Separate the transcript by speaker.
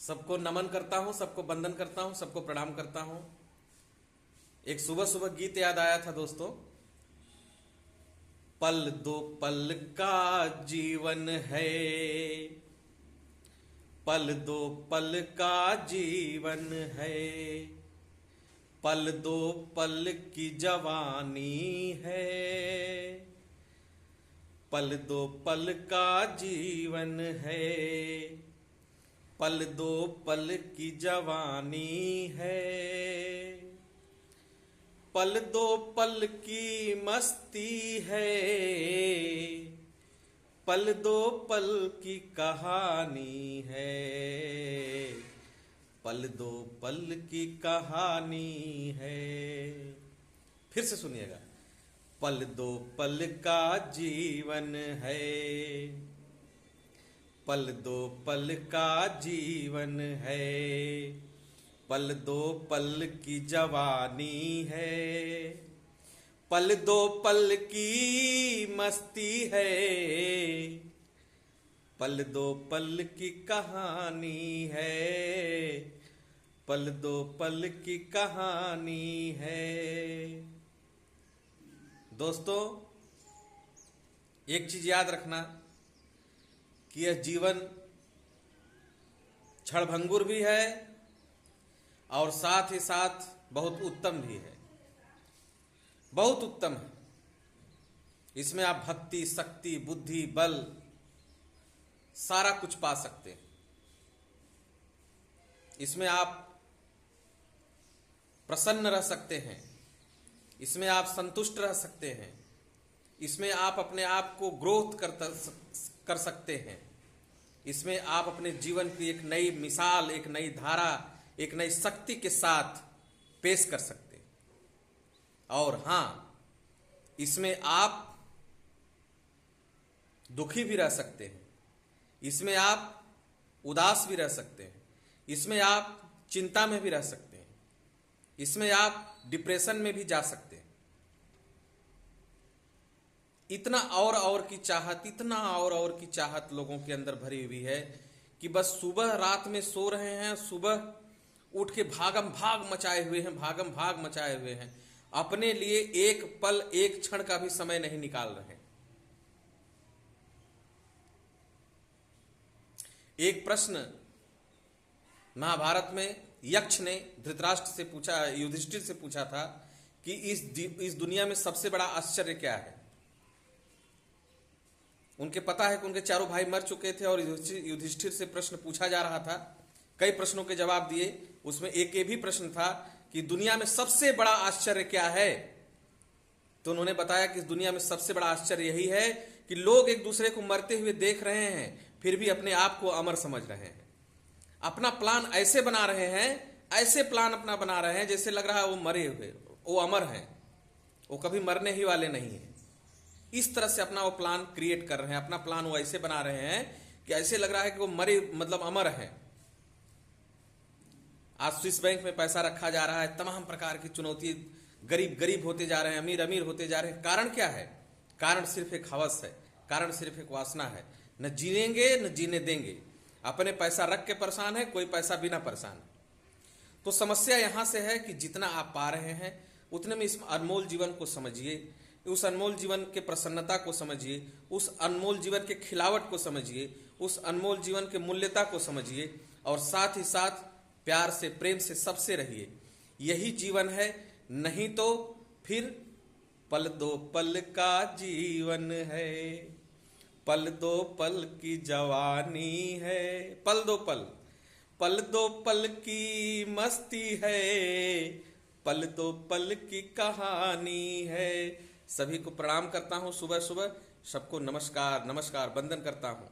Speaker 1: सबको नमन करता हूँ, सबको वंदन करता हूँ, सबको प्रणाम करता हूँ। एक सुबह सुबह गीत याद आया था दोस्तों। पल दो पल का जीवन है, पल दो पल का जीवन है, पल दो पल की जवानी है, पल दो पल का जीवन है, पल दो पल की जवानी है, पल दो पल की मस्ती है, पल दो पल की कहानी है, पल दो पल की कहानी है। फिर से सुनिएगा। पल दो पल का जीवन है, पल दो पल का जीवन है, पल दो पल की जवानी है, पल दो पल की मस्ती है, पल दो पल की कहानी है, पल दो पल की कहानी है। दोस्तों, एक चीज याद रखना कि यह जीवन क्षणभंगुर भी है और साथ ही साथ बहुत उत्तम भी है, बहुत उत्तम है। इसमें आप भक्ति, शक्ति, बुद्धि, बल सारा कुछ पा सकते हैं। इसमें आप प्रसन्न रह सकते हैं, इसमें आप संतुष्ट रह सकते हैं, इसमें आप अपने आप को ग्रोथ कर सकते हैं, इसमें आप अपने जीवन की एक नई मिसाल, एक नई धारा, एक नई शक्ति के साथ पेश कर सकते हैं। और हां, इसमें आप दुखी भी रह सकते हैं, इसमें आप उदास भी रह सकते हैं, इसमें आप चिंता में भी रह सकते हैं, इसमें आप डिप्रेशन में भी जा सकते हैं। इतना और की चाहत, इतना और की चाहत लोगों के अंदर भरी हुई है कि बस सुबह रात में सो रहे हैं, सुबह उठ के भागम भाग मचाए हुए हैं, भागम भाग मचाए हुए हैं, अपने लिए एक पल, एक क्षण का भी समय नहीं निकाल रहे हैं। एक प्रश्न महाभारत में यक्ष ने धृतराष्ट्र से पूछा, युधिष्ठिर से पूछा था कि इस दुनिया में सबसे बड़ा आश्चर्य क्या है। उनके पता है कि उनके चारों भाई मर चुके थे और युधिष्ठिर से प्रश्न पूछा जा रहा था। कई प्रश्नों के जवाब दिए, उसमें एक ये भी प्रश्न था कि दुनिया में सबसे बड़ा आश्चर्य क्या है। तो उन्होंने बताया कि इस दुनिया में सबसे बड़ा आश्चर्य यही है कि लोग एक दूसरे को मरते हुए देख रहे हैं, फिर भी अपने आप को अमर समझ रहे हैं। अपना प्लान ऐसे बना रहे हैं, ऐसे प्लान अपना बना रहे हैं जैसे लग रहा है वो मरे हुए, वो अमर हैं, वो कभी मरने ही वाले नहीं हैं। इस तरह से अपना वो प्लान क्रिएट कर रहे हैं, अपना प्लान वो ऐसे बना रहे हैं कि ऐसे लग रहा है कि वो मरे, मतलब अमर हैं। आज स्विस बैंक में पैसा रखा जा रहा है, तमाम प्रकार की चुनौती, गरीब गरीब होते जा रहे हैं, अमीर अमीर होते जा रहे हैं। कारण क्या है? कारण सिर्फ एक हवस है, कारण सिर्फ एक वासना है। न जीनेंगे न जीने देंगे। अपने पैसा रख के परेशान है, कोई पैसा बिना परेशान है। तो समस्या यहां से है कि जितना आप पा रहे हैं उतने में इस अनमोल जीवन को समझिए, उस अनमोल जीवन के प्रसन्नता को समझिए, उस अनमोल जीवन के खिलावट को समझिए, उस अनमोल जीवन के मूल्यता को समझिए और साथ ही साथ प्यार से, प्रेम से सबसे रहिए। यही जीवन है, नहीं तो फिर पल दो पल का जीवन है, पल दो पल की जवानी है, पल दो पल, पल दो पल की मस्ती है, पल दो पल की कहानी है। सभी को प्रणाम करता हूं सुबह सुबह, सबको नमस्कार नमस्कार वंदन करता हूं।